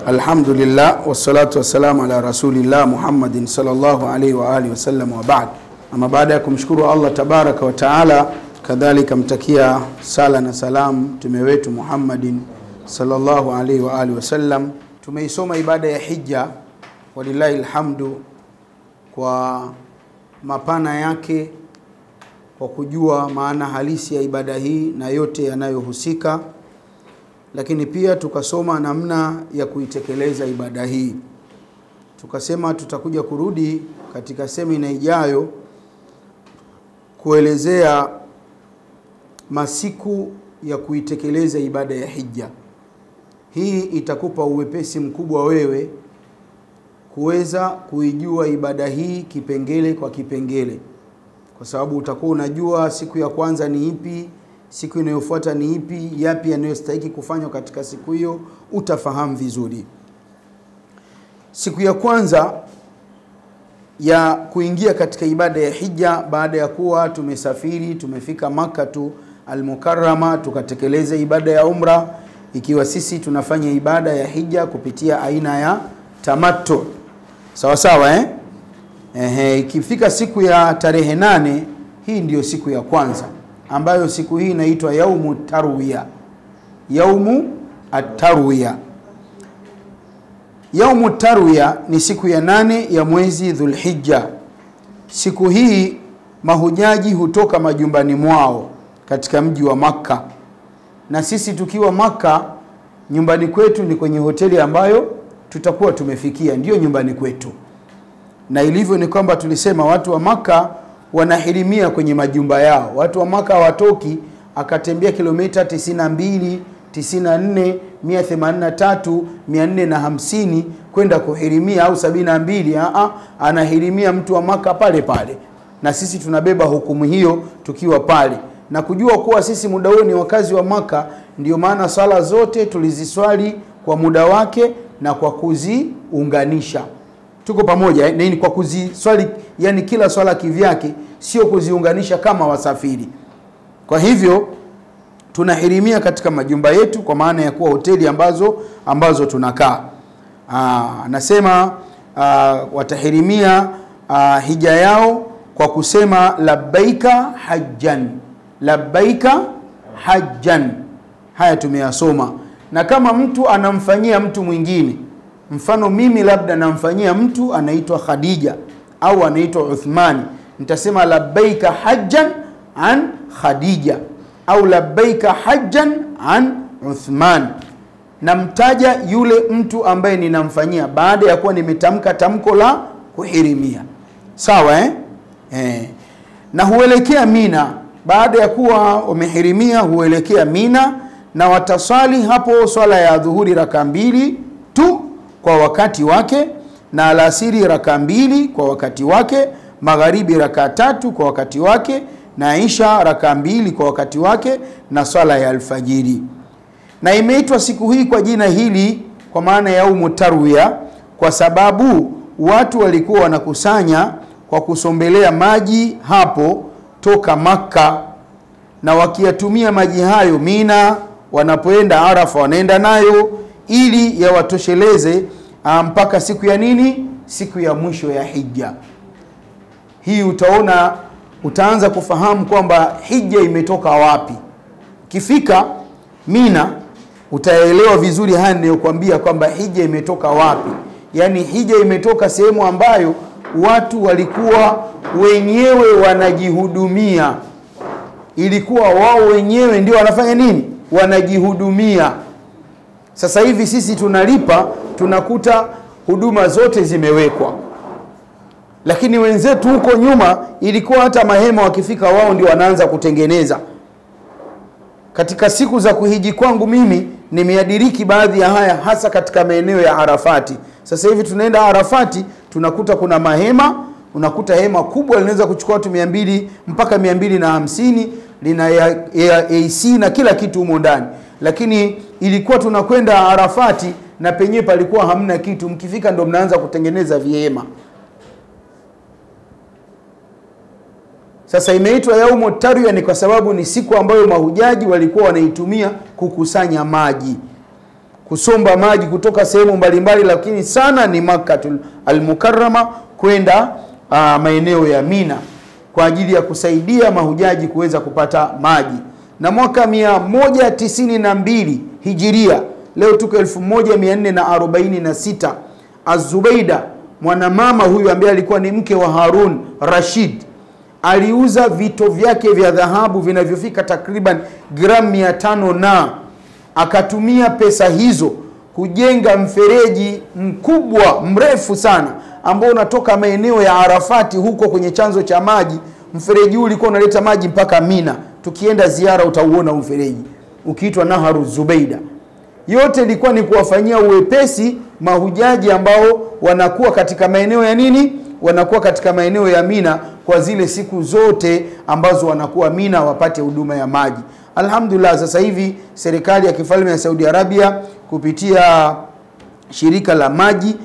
Alhamdulillah wassalatu wassalamu ala rasulillah Muhammadin sallallahu alaihi wa alihi wasallam wa ba'd. Ama baada ya kumshukuru Allah tabaraka wa taala, kadhalika mtakia sala na salam mtume wetu Muhammadin sallallahu alaihi wa alihi wasallam. Tumeisoma ibada ya hija walillahi alhamdu kwa mapana yake, kwa kujua maana halisi ya ibada hii na yote yanayohusika, lakini pia tukasoma namna ya kuitekeleza ibada hii. Tukasema tutakuja kurudi katika semina ijayo kuelezea masiku ya kuitekeleza ibada ya hija. Hii itakupa uwepesi mkubwa wewe kuweza kuijua ibada hii kipengele kwa kipengele, kwa sababu utakuwa unajua siku ya kwanza ni ipi, siku inayofuata ni ipi, yapi yanayostahili kufanywa katika siku hiyo, utafahamu vizuri. Siku ya kwanza ya kuingia katika ibada ya hija, baada ya kuwa tumesafiri, tumefika Makkah al-Mukarrama, tukatekeleza ibada ya umra, ikiwa sisi tunafanya ibada ya hija kupitia aina ya tamattu. Sawa sawa ikifika siku ya tarehe 8, hii ndiyo siku ya kwanza, ambayo siku hii inaitwa yaumu tarwiya. Yaumu at-tarwiya. Yaumu tarwiya ni siku ya 8 ya mwezi Dhulhijja. Siku hii mahujaji hutoka majumbani mwao katika mji wa Makkah, na sisi tukiwa Makkah, nyumbani kwetu ni kwenye hoteli ambayo tutakuwa tumefikia, ndio nyumbani kwetu. Na ilivyo ni kwamba tulisema watu wa Makkah wanahirimia kwenye majumba yao. Watu wa Makkah hawatoki akatembea kilomita 92, 94, 183, 450 kwenda kuhirimia, au 72. Anahirimia mtu wa Makkah pale pale, na sisi tunabeba hukumu hiyo tukiwa pale. Na kujua kuwa sisi muda huo ni wakazi wa Makkah, ndio maana sala zote tuliziswali kwa muda wake na kwa kuziunganisha. Tuko pamoja, ni kwa kuziswali, yani kila swala kivyake, sio kuziunganisha kama wasafiri. Kwa hivyo tunahirimia katika majumba yetu, kwa maana ya kuwa hoteli ambazo tunakaa. Anasema watahirimia hija yao kwa kusema labbaika hajjan, labbaika hajjan. Haya tumeyasoma. Na kama mtu anamfanyia mtu mwingine, mfano mimi labda namfanyia mtu anaitwa Khadija au anaitwa Uthmani, nitasema labbaika hajjan an Khadija au labbaika hajjan an Uthman. Namtaja yule mtu ambaye ninamfanyia baada ya kuwa nimetamka tamko la kuhirimia. Sawa Na huelekea Mina. Baada ya kuwa wamehirimia huelekea Mina, na watasali hapo swala ya dhuhuri raka 2 tu kwa wakati wake, na alasiri raka 2 kwa wakati wake, magharibi raka 3 kwa wakati wake, na isha raka 2 kwa wakati wake, na swala ya alfajiri. Na imeitwa siku hii kwa jina hili kwa maana ya yaumu tarwiya kwa sababu watu walikuwa wanakusanya kwa kusombelea maji hapo toka Makkah, na wakiyatumia maji hayo Mina, wanapoenda Arafa wanaenda nayo ili yawatosheleze mpaka siku ya nini? Siku ya mwisho ya hija. Hii utaanza kufahamu kwamba hija imetoka wapi. Ukifika Mina utaelewa vizuri haya ninayokuambia kwamba hija imetoka wapi. Yani hija imetoka sehemu ambayo watu walikuwa wenyewe wanajihudumia. Ilikuwa wao wenyewe ndio wanafanya nini? Wanajihudumia. Sasa hivi sisi tunalipa, tunakuta huduma zote zimewekwa. Lakini wenzetu huko nyuma ilikuwa hata mahema wakifika wao ndio wanaanza kutengeneza. Katika siku za kuhiji kwangu mimi nimeadiriki baadhi ya haya, hasa katika maeneo ya Arafati. Sasa hivi tunaenda Arafati, tunakuta kuna mahema, unakuta hema kubwa linaweza kuchukua watu 200 mpaka 250, lina AC na kila kitu humo ndani. Lakini ilikuwa tunakwenda Arafati na penyewe palikuwa hamna kitu, mkifika ndo mnaanza kutengeneza vihema. Sasa imeitwa yaumu tarwiya ni kwa sababu ni siku ambayo mahujaji walikuwa wanaitumia kukusanya maji. kusomba maji kutoka sehemu mbalimbali, lakini sana ni Makkatul Al-Mukarrama kwenda maeneo ya Mina kwa ajili ya kusaidia mahujaji kuweza kupata maji. Na mwaka 192 Hijiria, leo tuko 1446, Az-Zubaida, mwanamama huyu ambaye alikuwa ni mke wa Harun Rashid, aliuza vito vyake vya dhahabu vinavyofika takriban gramu 500 na akatumia pesa hizo kujenga mfereji mkubwa mrefu sana ambao unatoka maeneo ya Arafati huko kwenye chanzo cha maji. Mfereji huu ulikuwa unaleta maji mpaka Mina. Tukienda ziara utauona mfereji ukiitwa Naharu Zubaida. Yote ilikuwa ni kuwafanyia uwepesi mahujaji ambao wanakuwa katika maeneo ya nini? Wanakuwa katika maeneo ya Mina kwa zile siku zote ambazo wanakuwa Mina wapate huduma ya maji. Alhamdulillah, sasa hivi serikali ya kifalme ya Saudi Arabia kupitia shirika la maji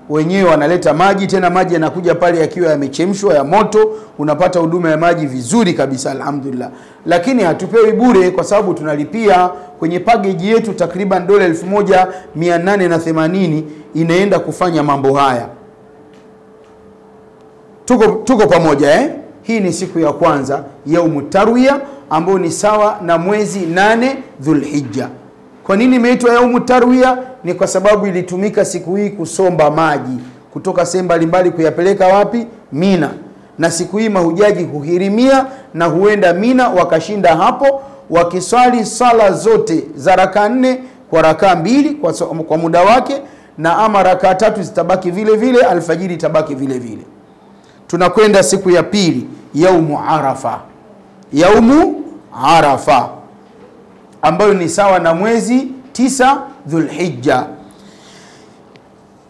wenyewe wanaleta maji, tena maji yanakuja pale yakiwa yamechemshwa ya moto, unapata huduma ya maji vizuri kabisa, alhamdulillah. Lakini hatupewi bure kwa sababu tunalipia. Kwenye package yetu takriban dola 1880 inaenda kufanya mambo haya. Tuko pamoja Hii ni siku ya kwanza Yaumut Tarwiya ambayo ni sawa na mwezi 8 Dhulhijja. Kwa nini imeitwa Yaumut Tarwiya? Ni kwa sababu ilitumika siku hii kusomba maji kutoka sehemu mbalimbali kuyapeleka wapi? Mina. Na siku hii mahujaji huhirimia na huenda Mina wakashinda hapo wakiswali sala zote za raka 4 kwa raka 2 kwa muda wake, na ama raka 3 zitabaki vile vile, alfajiri itabaki vile vile. Tunakwenda siku ya pili, Yaumu Arafa. Yaumu Arafa ambayo ni sawa na mwezi 9 Dhulhijja.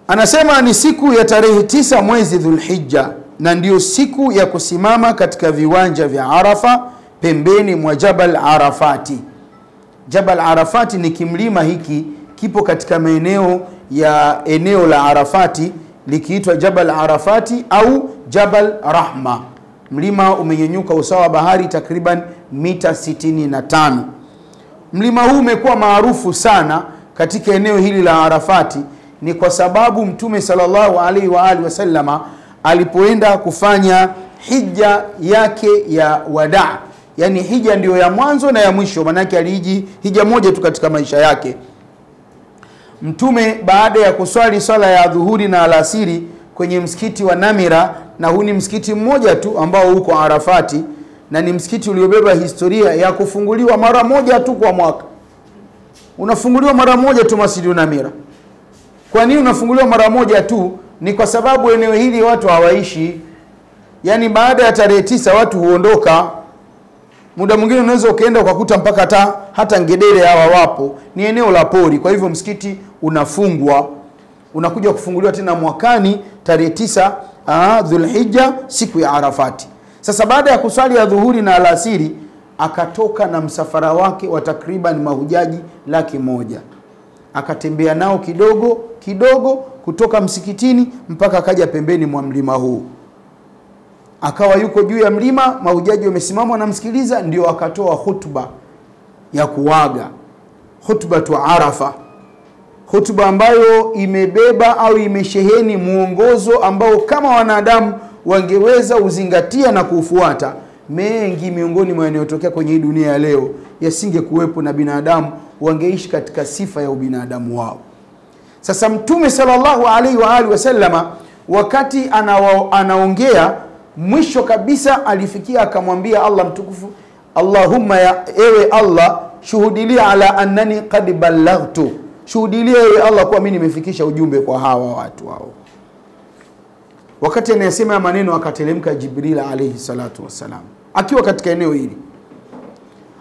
Anasema ni siku ya tarehe 9 mwezi Dhulhijja, na ndio siku ya kusimama katika viwanja vya Arafa pembeni mwa Jabal Arafati. Jabal Arafati ni kimlima hiki, kipo katika eneo la Arafati likiitwa Jabal Arafati au Jabal Rahma. Mlima umenyenyuka usawa bahari takriban mita 65. Mlima huu umekuwa maarufu sana katika eneo hili la Arafati ni kwa sababu Mtume sallallahu alaihi wa alihi wasallama alipoenda kufanya hija yake ya wadaa, yani hija ndio ya mwanzo na ya mwisho, manake alihiji hija moja tu katika maisha yake. Mtume baada ya kuswali swala ya dhuhuri na alasiri kwenye msikiti wa Namira, na huu ni msikiti mmoja tu ambao uko Arafati, na ni msikiti uliobeba historia ya kufunguliwa mara moja tu kwa mwaka. Unafunguliwa mara moja tu Masjid Namira. Kwa nini unafunguliwa mara moja tu? Ni kwa sababu eneo hili watu hawaishi. Yani baada ya tarehe 9 watu huondoka. Muda mwingine unaweza ukaenda ukakuta mpaka hata ngedere hawa wapo. Ni eneo la pori. Kwa hivyo msikiti unafungwa. Unakuja kufunguliwa tena mwakani tarehe 9 Dhulhijja, siku ya Arafati. Sasa baada ya kuswali ya dhuhuri na alasiri, akatoka na msafara wake wa takriban mahujaji 100,000. Akatembea nao kidogo kidogo kutoka msikitini mpaka akaja pembeni mwa mlima huu. Akawa yuko juu ya mlima, mahujaji wamesimama wanamsikiliza, ndio akatoa hutuba ya kuaga, hutbatu Arafa. Hutuba ambayo imebeba au imesheheni muongozo ambao kama wanadamu wangeweza uzingatia na kuufuata, mengi miongoni mwa yanayotokea kwenye hii dunia ya leo yasingekuwepo, na binadamu wangeishi katika sifa ya ubinadamu wao. Sasa Mtume sallallahu alaihi wa alihi wasallama wakati anaongea, mwisho kabisa alifikia akamwambia Allah mtukufu, Allahumma ewe Allah, shuhudilia ala annani qad ballaghtu, shuhudilia ewe Allah kwa mimi nimefikisha ujumbe kwa hawa watu hao. Wakati anayesema maneno akatelemka Jibril alayhi salatu wassalam akiwa katika eneo hili.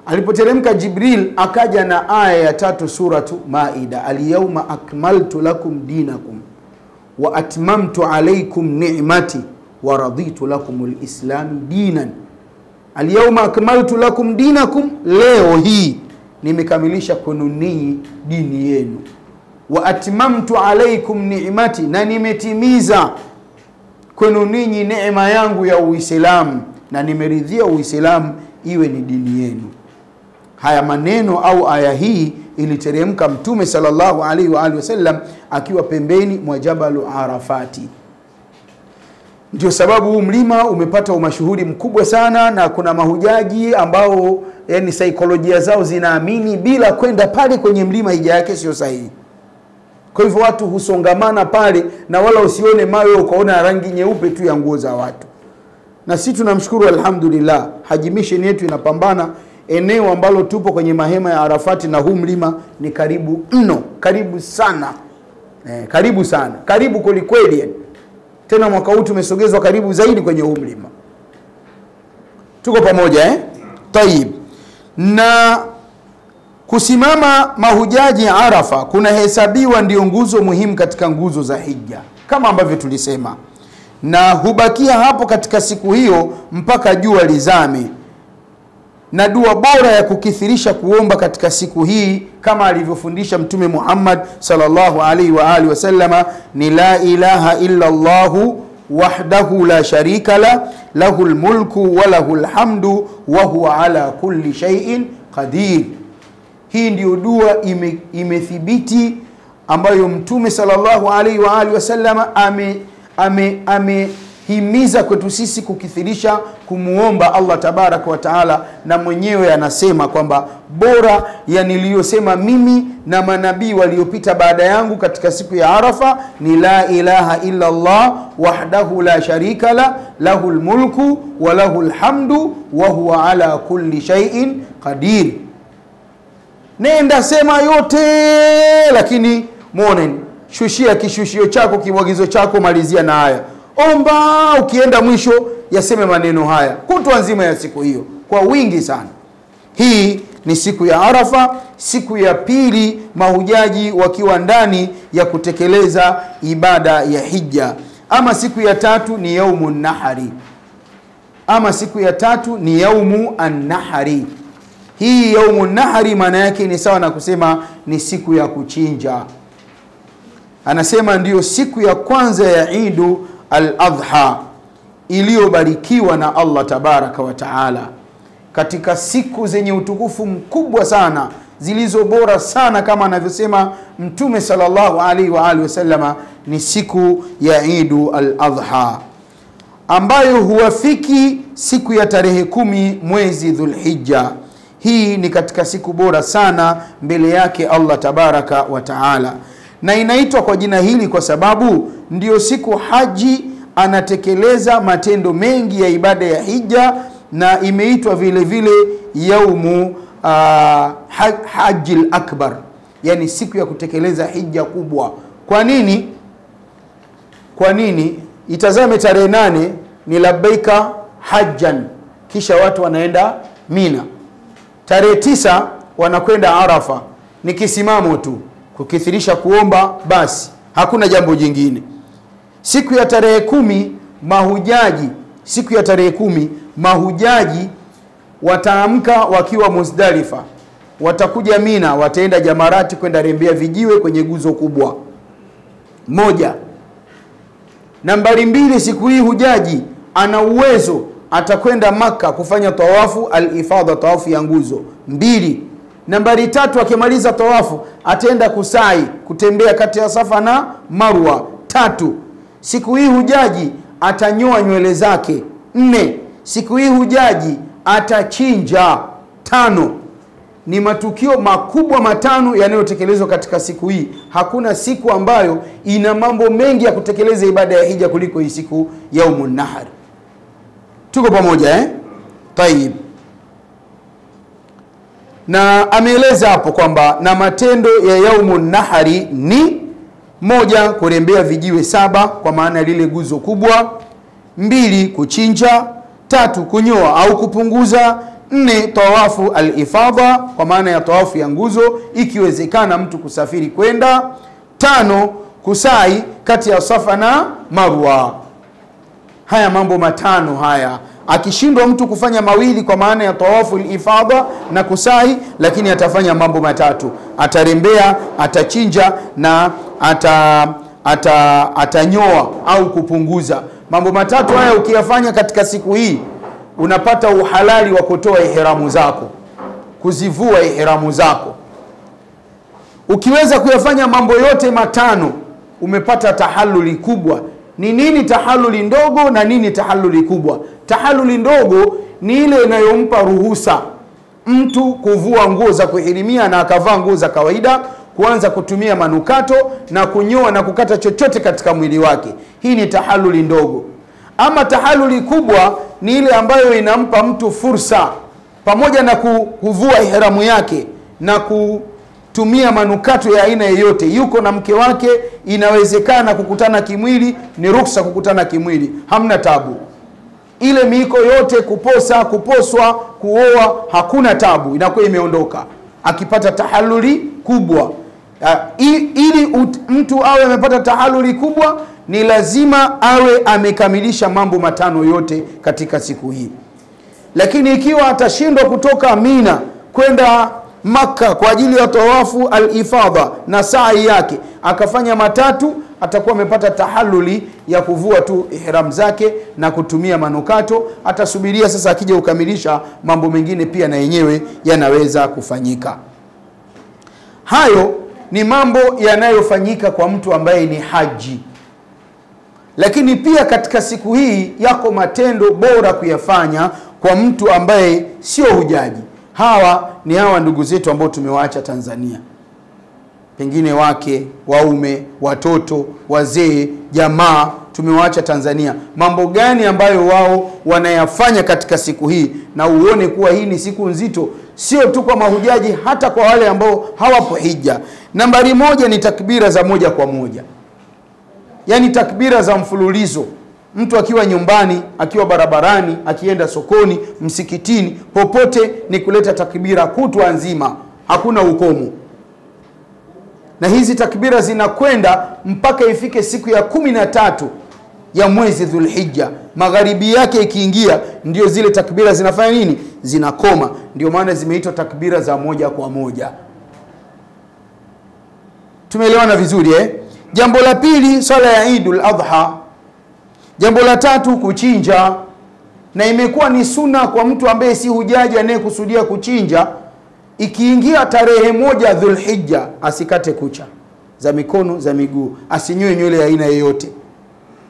Alipoteremka Jibril akaja na aya ya 3 suratu Maida, al-yawma akmaltu lakum dinakum wa atmamtu alaykum ni'mati wa raditu lakum al-islam dinan. Al-yawma akmaltu lakum dinakum, leo hii nimekamilisha kwenu ninyi dini yenu. Wa atmamtu alaykum ni'mati, na nimetimiza kwenu ninyi neema yangu ya Uislamu, na nimeridhia Uislamu iwe ni dini yenu. Haya maneno au aya hii iliteremka Mtume sallallahu alaihi wa alihi wasallam akiwa pembeni mwa Jabalu Arafati. Ndio sababu huu mlima umepata umashuhuri mkubwa sana, na kuna mahujaji ambao yani saikolojia zao zinaamini bila kwenda pale kwenye mlima hija yake sio sahihi. Kwa hivyo watu husongamana pale, na wala usione mawe ukaona rangi nyeupe tu ya nguo za watu. Na sisi tunamshukuru alhamdulillah, Haji Mission yetu inapambana. Eneo ambalo tupo kwenye mahema ya Arafati na huu mlima ni karibu mno, karibu sana. Karibu sana, karibu kweli kweli. Tena mwaka huu tumesogezwa karibu zaidi kwenye huu mlima. Tuko pamoja Tayib. Na kusimama mahujaji Arafa kunahesabiwa ndio nguzo muhimu katika nguzo za hija, kama ambavyo tulisema, na hubakia hapo katika siku hiyo mpaka jua lizame. Na dua bora ya kukithirisha kuomba katika siku hii kama alivyofundisha Mtume Muhammad sallallahu alaihi wa alihi wasallama ni la ilaha illa Allahu wahdahu la sharika la lahul mulku wa lahul hamdu wa huwa ala kulli shay'in qadir. Hii ndio dua imethibiti ambayo Mtume sallallahu alaihi wa alihi wasallama amehimiza kwetu sisi kukithirisha kumuomba Allah tabaraka wa taala, na mwenyewe anasema kwamba bora ya niliyosema mimi na manabii waliopita baada yangu katika siku ya Arafa ni la ilaha illa Allah wahdahu la sharika la lahul mulku wa lahul hamdu wa huwa ala kulli shay'in qadir. Nenda sema yote, lakini muone, shushia kishushio chako, kimwagizo chako, malizia na haya. Omba ukienda mwisho yaseme maneno haya kutwa nzima ya siku hiyo kwa wingi sana. Hii ni siku ya Arafa, siku ya pili mahujaji wakiwa ndani ya kutekeleza ibada ya hija. Ama siku ya tatu ni yaumun nahari. Yaumu an-nahari. Hii yaumun nahari maana yake ni sawa na kusema ni siku ya kuchinja. Anasema ndiyo siku ya kwanza ya Idu al-Adha iliyobarikiwa na Allah tabaraka wa taala, katika siku zenye utukufu mkubwa sana zilizo bora sana, kama anavyosema Mtume sallallahu alaihi wa alihi wasallama, ni siku ya Idu al-Adha ambayo huwafiki siku ya tarehe 10 mwezi Dhulhijja. Hii ni katika siku bora sana mbele yake Allah tabaraka wa taala, na inaitwa kwa jina hili kwa sababu ndio siku haji anatekeleza matendo mengi ya ibada ya hija, na imeitwa vile vile yaumu hajjil akbar, yani siku ya kutekeleza hija kubwa. Kwa nini? Itazame tarehe 8 ni labbaika hajjan, kisha watu wanaenda Mina. Tarehe 9 wanakwenda Arafa, ni kisimamo tu kukithirisha kuomba, basi hakuna jambo jingine. Siku ya tarehe 10 mahujaji wataamka wakiwa Muzdalifa, watakuja Mina, wataenda Jamarati kwenda rembea vijiwe kwenye guzo kubwa moja. Nambari 2, siku hii hujaji ana uwezo atakwenda Maka kufanya tawafu al-ifadha, tawafu ya nguzo 2. Nambari 3, akimaliza tawafu ataenda kusai, kutembea kati ya Safa na Marwa 3. Siku hii hujaji atanyoa nywele zake 4. Siku hii hujaji atachinja 5. Ni matukio makubwa 5 yanayotekelezwa katika siku hii. Hakuna siku ambayo ina mambo mengi ya kutekeleza ibada ya hija kuliko hii siku yaumun nahar. Tuko pamoja Tayib. Na ameeleza hapo kwamba na matendo ya yaumun nahari ni 1, kurembea vijiwe 7 kwa maana lile guzo kubwa, 2, kuchinja, 3, kunyoa au kupunguza, 4, tawafu al-ifadha kwa maana ya tawafu ya nguzo ikiwezekana mtu kusafiri kwenda, 5, kusai kati ya Safa na Marwa. Haya mambo 5 haya, akishindwa mtu kufanya mawili kwa maana ya tawafu al-ifadha na kusai, lakini atafanya mambo 3: atarembea, atachinja na atanyoa au kupunguza. Mambo 3 haya ukiyafanya katika siku hii unapata uhalali wa kutoa ihramu zako. kuzivua ihramu zako. Ukiweza kuyafanya mambo yote matano, umepata tahalluli kubwa. Ni nini tahalluli ndogo na nini tahalluli kubwa? Tahalluli ndogo ni ile inayompa ruhusa mtu kuvua nguo za kuhirimia na akavaa nguo za kawaida, kuanza kutumia manukato na kunyoa na kukata chochote katika mwili wake. Hii ni tahalluli ndogo. Ama tahalluli kubwa ni ile ambayo inampa mtu fursa, pamoja na kuvua ihramu yake na kutumia manukato ya aina yoyote, yuko na mke wake, inawezekana kukutana kimwili, ni ruhusa kukutana kimwili, hamna tabu. Ile miiko yote, kuposa, kuposwa, kuoa, hakuna tabu, inakuwa imeondoka akipata tahalluli kubwa. Ili mtu awe amepata tahalluli kubwa, ni lazima awe amekamilisha mambo matano yote katika siku hii. Lakini ikiwa atashindwa kutoka Mina kwenda Makka kwa ajili ya tawafu al-ifadha na sa'i yake, akafanya matatu, atakuwa amepata tahalluli ya kuvua tu ihram zake na kutumia manukato. Atasubiria sasa, akija kukamilisha mambo mengine pia na yenyewe yanaweza kufanyika. Hayo ni mambo yanayofanyika kwa mtu ambaye ni haji. Lakini pia katika siku hii yako matendo bora kuyafanya kwa mtu ambaye sio hujaji. Hawa ndugu zetu ambao tumewaacha Tanzania, pengine wake, waume, watoto, wazee, jamaa, tumewaacha Tanzania. Mambo gani ambayo wao wanayafanya katika siku hii, na uone kuwa hii ni siku nzito, sio tu kwa mahujaji, hata kwa wale ambao hawapo hija. Nambari moja ni takbira za moja kwa moja, yani takbira za mfululizo. Mtu akiwa nyumbani, akiwa barabarani, akienda sokoni, msikitini, popote, ni kuleta takbira kutwa nzima, hakuna ukomo. Na hizi takbira zinakwenda mpaka ifike siku ya 13 ya mwezi Dhulhijja. Magharibi yake ikiingia, ndio zile takbira zinafanya nini? Zinakoma. Ndio maana zimeitwa takbira za moja kwa moja. Tumeelewana vizuri Jambo la pili, swala ya Eidul Adha. Jambo la tatu, kuchinja. Na imekuwa ni sunna kwa mtu ambaye si hujaji anayekusudia kuchinja, ikiingia tarehe 1 Dhulhijja, asikate kucha za mikono, za miguu, asinyoe nywele ya aina yoyote.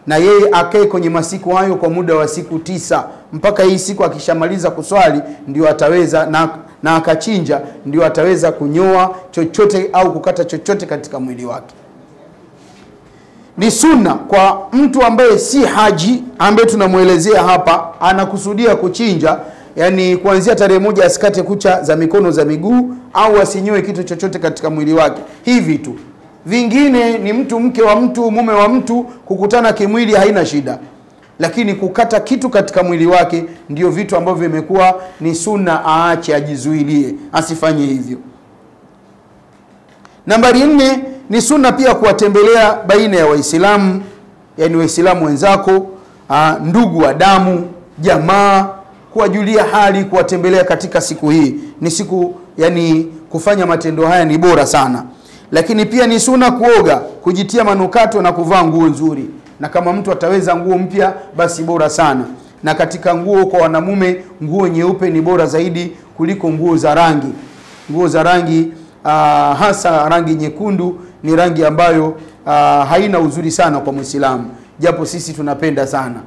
Na yeye akae kwenye masiku hayo kwa muda wa siku 9, mpaka hii siku akishamaliza kuswali ndio ataweza, na akachinja ndio ataweza kunyoa chochote au kukata chochote katika mwili wake. Ni sunna kwa mtu ambaye si haji, ambaye tunamuelezea hapa, anakusudia kuchinja, yani kuanzia tarehe 1 asikate kucha za mikono, za miguu, au asinyoe kitu chochote katika mwili wake. Hivi tu. Vingine ni mtu, mke wa mtu, mume wa mtu, kukutana kimwili haina shida. Lakini kukata kitu katika mwili wake ndio vitu ambavyo vimekuwa ni sunna, aache, ajizuilie, asifanye hivyo. Nambari 4 ni sunna pia kuwatembelea baina ya Waislamu, yani Waislamu wenzako, ndugu wa damu, jamaa, kuwajulia hali, kuwatembelea katika siku hii. Ni siku, yani kufanya matendo haya ni bora sana. Lakini pia ni sunna kuoga, kujitia manukato na kuvaa nguo nzuri. Na kama mtu ataweza nguo mpya, basi bora sana. Na katika nguo kwa wanamume, nguo nyeupe ni bora zaidi kuliko nguo za rangi. Nguo za rangi, hasa rangi nyekundu, ni rangi ambayo haina uzuri sana kwa Muislamu, japo sisi tunapenda sana.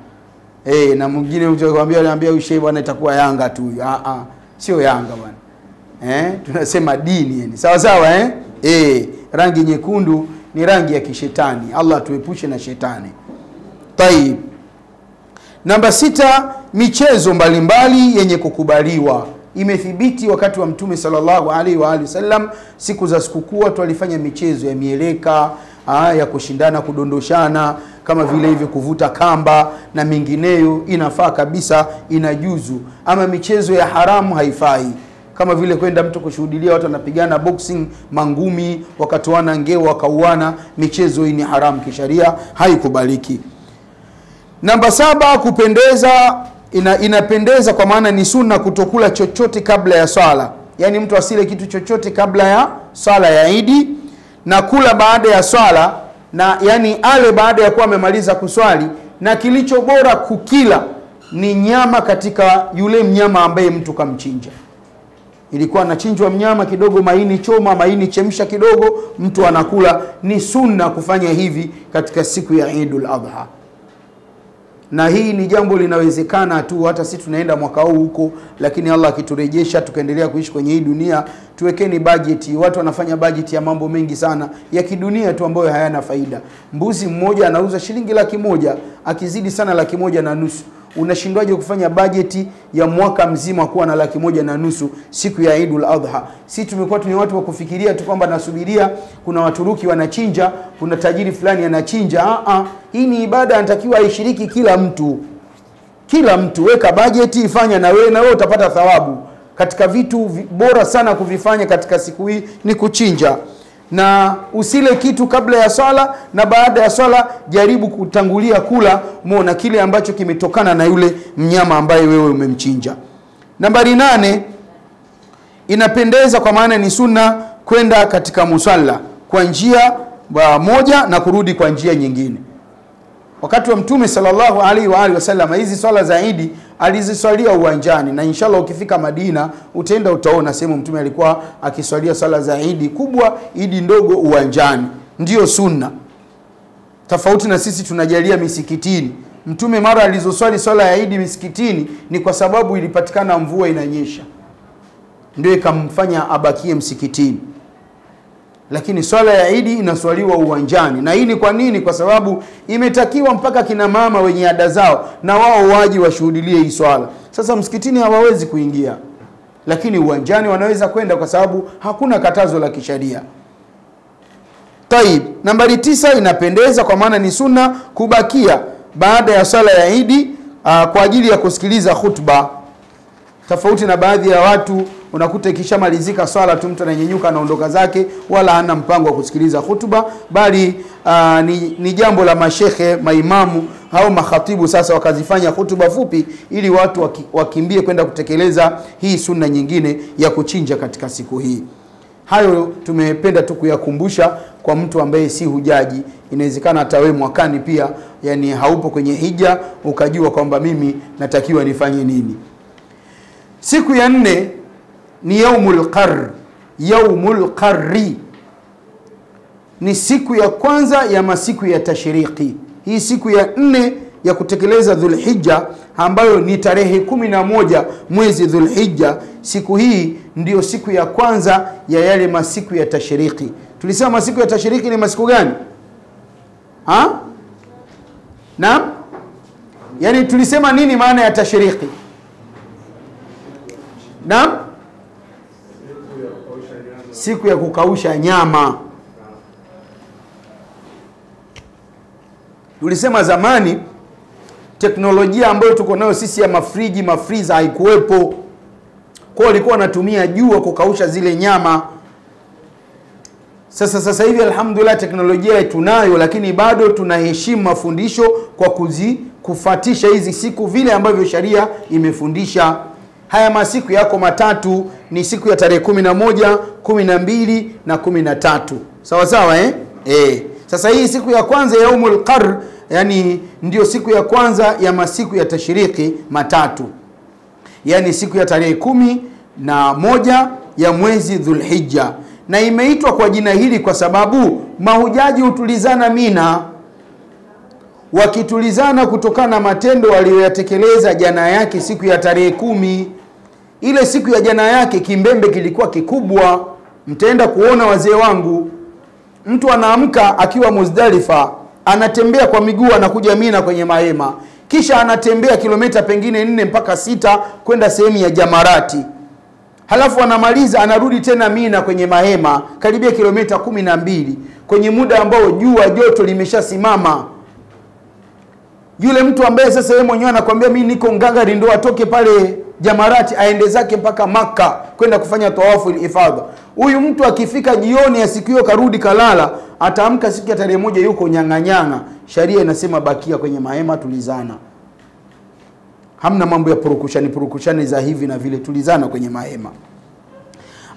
Na mwingine anambia ushe bwana, itakuwa Yanga tu. Sio Yanga bwana. Tunasema dini, yani sawa sawa. Rangi nyekundu ni rangi ya kishetani. Allah tuepushe na shetani. Taib. Namba 6, michezo mbalimbali yenye kukubaliwa. Imethibiti wakati wa Mtume sallallahu alaihi wa alihi wasallam, siku za sikukuu watu walifanya michezo ya mieleka, ya kushindana, kudondoshana, kama vile hivi kuvuta kamba na mingineyo. Inafaa kabisa, inajuzu. Ama michezo ya haramu haifai, kama vile kwenda mtu kushuhudia watu wanapigana boxing, mangumi, wakatoana ngeo, wakauana. Michezo hii ni haramu kisharia, haikubaliki. Namba 7, kupendeza. Inapendeza kwa maana ni sunna kutokula chochote kabla ya swala. Yani mtu asile kitu chochote kabla ya swala ya Idi, na kula baada ya swala, na yani ale baada ya kuwa amemaliza kuswali. Na kilicho bora kukila ni nyama katika yule mnyama ambaye mtu kamchinja. ilikuwa anachinjwa mnyama kidogo, maini choma, maini chemsha kidogo, mtu anakula. Ni sunna kufanya hivi katika siku ya Eidul Adha, na hii ni jambo linawezekana tu. Hata sisi tunaenda mwaka huu huko, lakini Allah akiturejesha tukaendelea kuishi kwenye hii dunia, tuwekeni bajeti. Watu wanafanya bajeti ya mambo mengi sana ya kidunia tu ambayo hayana faida. Mbuzi mmoja anauza shilingi 100,000, akizidi sana 1,500,000. Unashindwaje kufanya bajeti ya mwaka mzima kuwa na 1,500,000 siku ya Eidul Adha? Sisi tumekuwa ni watu wa kufikiria tu kwamba nasubiria kuna Waturuki wanachinja, kuna tajiri fulani anachinja. Hii ni ibada, anatakiwa aishiriki kila mtu. Kila mtu weka bajeti, ifanya na wewe utapata thawabu. Katika vitu bora sana kuvifanya katika siku hii ni kuchinja. Na usile kitu kabla ya swala, na baada ya swala jaribu kutangulia kula muona kile ambacho kimetokana na yule mnyama ambaye wewe umemchinja. Nambari 8, inapendeza kwa maana ni sunna kwenda katika musalla kwa njia moja na kurudi kwa njia nyingine. Wakati wa Mtume sallallahu alaihi wa alihi wasallam, hizi swala za Eid aliziswalia uwanjani, na inshallah ukifika Madina utaenda utaona sehemu Mtume alikuwa akiswalia swala za Eid kubwa, Eid ndogo uwanjani. Ndiyo sunna. Tofauti na sisi tunajalia misikitini. Mtume mara alizoswali swala ya Eid misikitini ni kwa sababu ilipatikana mvua inanyesha, ndio ikamfanya abakie msikitini. Lakini swala ya Eid inaswaliwa uwanjani. Na hii ni kwa nini? Kwa sababu imetakiwa mpaka kina mama wenye ada zao na wao waje washuhudie hii swala. Sasa msikitini hawawezi kuingia, lakini uwanjani wanaweza kwenda kwa sababu hakuna katazo la kisheria. Taib, nambari 9, inapendeza kwa maana ni sunna kubakia baada ya swala ya Eid kwa ajili ya kusikiliza khutba. Tofauti na baadhi ya watu, unakuta ikishamalizika swala tu mtu ananyenyuka anaondoka zake, wala hana mpango wa kusikiliza hutuba, bali ni jambo la mashehe, maimamu au makhatibu sasa wakazifanya hutuba fupi ili watu wakimbie kwenda kutekeleza hii sunna nyingine ya kuchinja katika siku hii. Hayo tumependa tu kuyakumbusha kwa mtu ambaye si hujaji. Inawezekana hata wewe mwakani pia, yani haupo kwenye hija, ukajua kwamba mimi natakiwa nifanye nini. Siku ya 4 ni yaumul qarr. Yaumul qarri ni siku ya kwanza ya masiku ya tashriki. Hii siku ya 4 ya kutekeleza Dhulhijja, ambayo ni tarehe 11 mwezi Dhulhijja. Siku hii ndiyo siku ya kwanza ya yale masiku ya tashriki. Tulisema masiku ya tashriki ni masiku gani? Naam? Yani tulisema nini maana ya tashriki? Naam? Siku ya kukausha nyama. Tulisema zamani teknolojia ambayo tuko nayo sisi ya mafriji, mafriza haikuwepo. Kwa walikuwa wanatumia jua kukausha zile nyama. Sasa hivi alhamdulillah teknolojia tunayo, lakini bado tunaheshimu mafundisho kwa kufatisha hizi siku vile ambavyo sharia imefundisha. Haya masiku yako matatu, ni siku ya tarehe 11, 12 na 13. Sawa sawa Sasa hii siku ya kwanza ya yaumul qarr, yani ndio siku ya kwanza ya masiku ya tashriki matatu. Yani siku ya tarehe 11 ya mwezi Dhulhijja. Na imeitwa kwa jina hili kwa sababu mahujaji hutulizana Mina. Wakitulizana kutokana na matendo waliyoyatekeleza jana yake siku ya tarehe 10. Ile siku ya jana yake kimbembe kilikuwa kikubwa. Mtaenda kuona wazee wangu. Mtu anaamka akiwa Muzdalifa, anatembea kwa miguu anakuja Mina kwenye mahema. Kisha anatembea kilomita pengine 4 mpaka 6 kwenda sehemu ya Jamarati. Halafu anamaliza anarudi tena Mina kwenye mahema karibia kilomita 12 kwenye muda ambao jua joto limeshasimama. Yule mtu ambaye sasa yeye mwenyewe anakuambia mimi niko ngangari, ndio atoke pale Jamarati aende zake mpaka Makka kwenda kufanya tawafu al-ifadha. Huyu mtu akifika jioni ya siku hiyo karudi kalala, ataamka siku ya tarehe 1 yuko nyang'anyanga. Sharia inasema bakia kwenye mahema, tulizana. Hamna mambo ya purukushani za hivi na vile, tulizana kwenye mahema.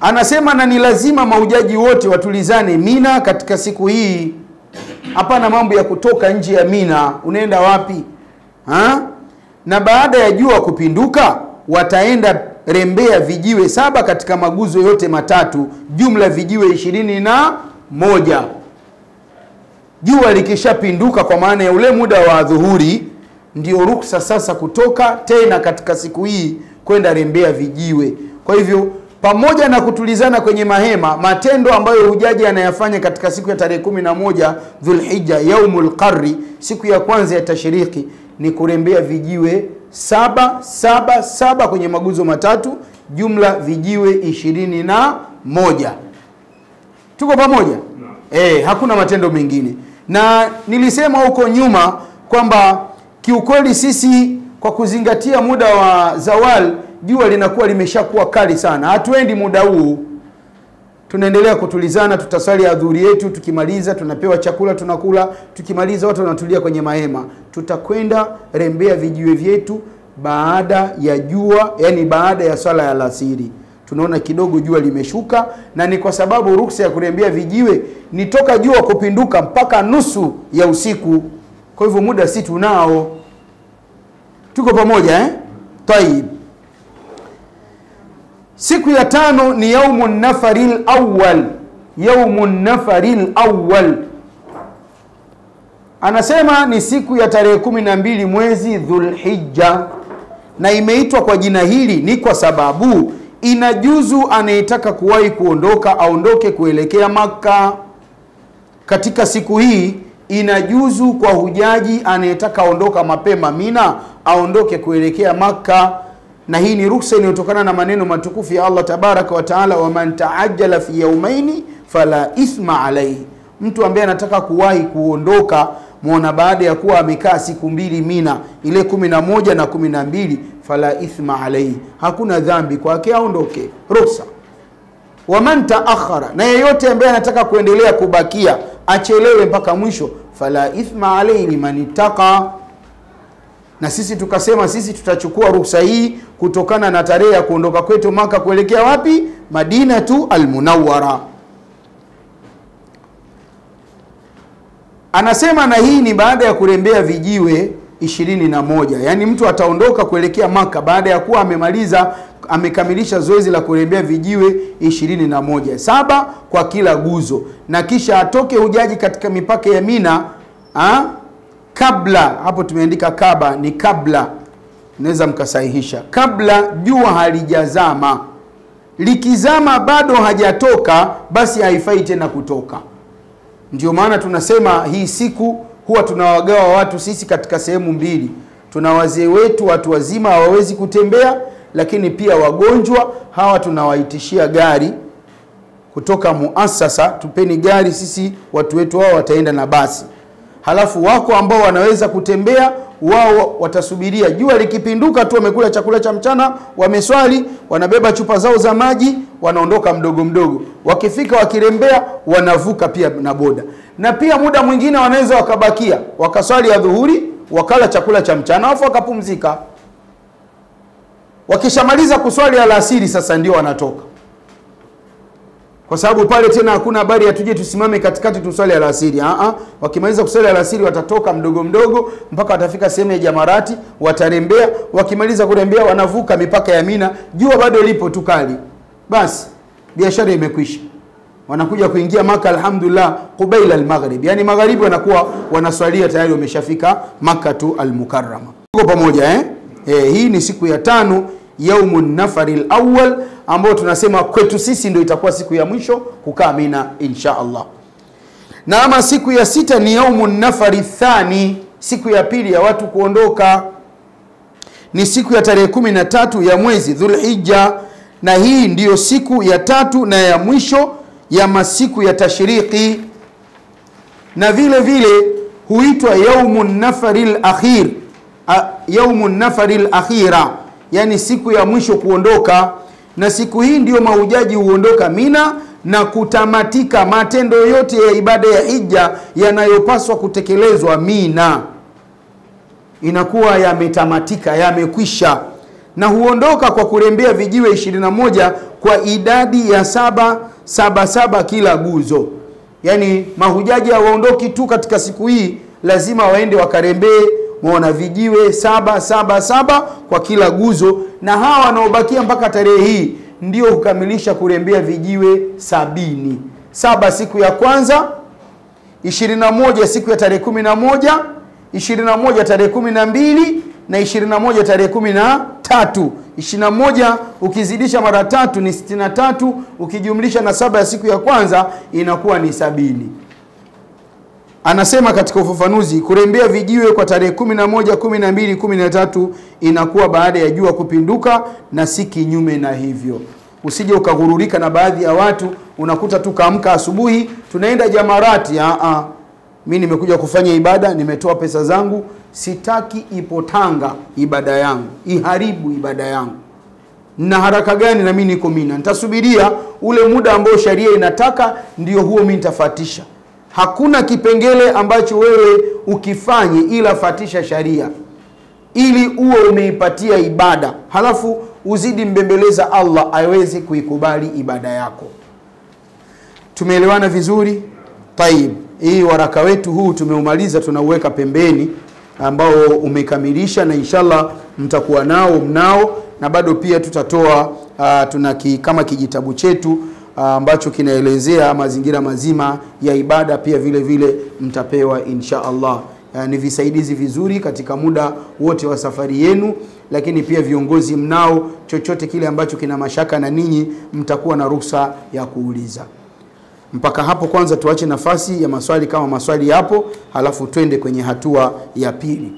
Anasema na ni lazima mahujaji wote watulizane Mina katika siku hii. Hapana mambo ya kutoka nje ya Mina, unaenda wapi? Na baada ya jua kupinduka wataenda rembea vijiwe 7 katika maguzo yote matatu, jumla vijiwe 21. Jua likishapinduka kwa maana ya ule muda wa dhuhuri, ndio ruksa sasa kutoka tena katika siku hii kwenda rembea vijiwe. Kwa hivyo pamoja na kutulizana kwenye mahema, matendo ambayo hujaji anayafanya katika siku ya tarehe 11 Dhulhijja, yaumul qarri, siku ya kwanza ya tashriki, ni kurembea vijiwe 7 kwenye maguzo matatu, jumla vijiwe 21. Tuko pamoja? Hakuna matendo mengine. Na nilisema huko nyuma kwamba kiukweli sisi kwa kuzingatia muda wa zawal, jua linakuwa limeshakuwa kali sana. Hatuendi muda huu. Tunaendelea kutulizana, tutaswali adhuhuri yetu, tukimaliza tunapewa chakula tunakula, tukimaliza watu wanatulia kwenye mahema. Tutakwenda rembea vijiwe vyetu baada ya jua, yani baada ya swala ya alasiri. Tunaona kidogo jua limeshuka, na ni kwa sababu ruksa ya kurembea vijiwe ni toka jua kupinduka mpaka nusu ya usiku. Kwa hivyo muda si tunao. Tuko pamoja Taib. Siku ya 5 ni yaumun nafaril awwal. Yaumun nafaril awwal, anasema ni siku ya tarehe 12 mwezi Dhulhijja, na imeitwa kwa jina hili ni kwa sababu inajuzu anayetaka kuwahi kuondoka aondoke kuelekea Makka. Katika siku hii inajuzu kwa hujaji anayetaka aondoka mapema Mina aondoke kuelekea Makka, na hii ni ruksa inayotokana na maneno matukufu ya Allah tabaraka wa taala, wa man taajjala fi yawmaini fala ithma alayhi. Mtu ambaye anataka kuwahi kuondoka muona baada ya kuwa amekaa siku 2 Mina, ile 11 na 12, fala ithma alayhi, hakuna dhambi kwake, aondoke, ruksa. Wa man taakhara, na yeyote ambaye anataka kuendelea kubakia achelewe mpaka mwisho, fala ithma alayhi liman ittaqa. Na sisi tukasema sisi tutachukua ruksa hii kutokana na tarehe ya kuondoka kwetu Maka kuelekea wapi? Madinatu al-Munawwara. Anasema na hii ni baada ya kurembea vijiwe 21. Yani mtu ataondoka kuelekea Maka baada ya kuwa amekamilisha zoezi la kurembea vijiwe 21, 7 kwa kila guzo, na kisha atoke hujaji katika mipaka ya Mina kabla, hapo tumeandika kaba, ni kabla, naweza mkasahihisha, kabla jua halijazama. Likizama bado hajatoka, basi haifai tena kutoka. Ndio maana tunasema hii siku huwa tunawagawa watu sisi katika sehemu mbili. Tuna wazee wetu, watu wazima hawawezi kutembea, lakini pia wagonjwa, hawa tunawaitishia gari kutoka muasasa, tupeni gari sisi, watu wetu hao wataenda na basi. Halafu wako ambao wanaweza kutembea, wao watasubiria jua likipinduka tu, wamekula chakula cha mchana, wameswali, wanabeba chupa zao za maji, wanaondoka mdogo mdogo. Wakifika wakirembea, wanavuka pia na boda. Na pia muda mwingine wanaweza wakabakia, wakaswali ya dhuhuri, wakala chakula cha mchana, afu wakapumzika. Wakishamaliza kuswali alasiri, sasa ndio wanatoka. Kwa sababu pale tena hakuna habari ya tuje tusimame katikati tuswali alasiri. Wakimaliza kuswali alasiri watatoka mdogo mdogo mpaka watafika sehemu ya Jamarati, watarembea, wakimaliza kurembea wanavuka mipaka ya Mina, jua bado lipo tukali. Basi biashara imekwisha. Wanakuja kuingia Maka alhamdulillah qubaila al-maghrib. Yani magharibi wanakuwa wanaswalia tayari wameshafika Makkatu al-Mukarrama. Tuko pamoja hii ni siku ya 5 yaumun nafaril awwal, ambao tunasema kwetu sisi ndio itakuwa siku ya mwisho kukaa Mina insha Allah. Na ama siku ya 6 ni yaumun nafari thani, siku ya pili ya watu kuondoka. Ni siku ya tarehe 13 ya mwezi Dhulhijja, na hii ndiyo siku ya 3 na ya mwisho ya masiku ya tashriki, na vile vile huitwa yaumun nafaril akhir, yaumun nafaril akhira, yani siku ya mwisho kuondoka. Na siku hii ndio mahujaji huondoka Mina na kutamatika matendo yote ya ibada ya hija yanayopaswa kutekelezwa Mina, inakuwa yametamatika, yamekwisha. Na huondoka kwa kurembea vijiwe 21 kwa idadi ya 7 kila guzo. Yani mahujaji hawaondoki tu katika siku hii, lazima waende wakarembee, muona vijiwe 777 kwa kila guzo, na hawa wanaobakia mpaka tarehe hii ndio hukamilisha kurembea vijiwe 70. 7 siku ya kwanza, 21 siku ya tarehe 11, 21 tarehe 12 na 21 tarehe 13. 21 ukizidisha mara 3 ni 63, ukijumlisha na 7 ya siku ya kwanza inakuwa ni 70. Anasema katika ufafanuzi, kurembea vijiwe kwa tarehe 11, 12, 13 inakuwa baada ya jua kupinduka na si kinyume na hivyo. Usije ukagururika na baadhi ya watu, unakuta tu kaamka asubuhi tunaenda jamarati. Mimi nimekuja kufanya ibada, nimetoa pesa zangu, sitaki ipotanga ibada yangu, iharibu ibada yangu. Na haraka gani na mimi niko Mina? Nitasubiria ule muda ambao sharia inataka, ndio huo mimi nitafatisha. Hakuna kipengele ambacho wewe ukifanye ila fatisha sharia ili uwe umeipatia ibada, halafu uzidi mbembeleza Allah aweze kuikubali ibada yako. Tumeelewana vizuri? Taib. Hii waraka wetu huu tumeumaliza, tunauweka pembeni, ambao umekamilisha, na inshallah mtakuwa mnao, na bado pia tutatoa kama kijitabu chetu ambacho kinaelezea mazingira mazima ya ibada, pia vile vile mtapewa inshallah. Ni visaidizi vizuri katika muda wote wa safari yenu, lakini pia viongozi mnao, chochote kile ambacho kina mashaka na ninyi mtakuwa na ruhusa ya kuuliza. Mpaka hapo kwanza tuache nafasi ya maswali kama maswali yapo, halafu twende kwenye hatua ya pili.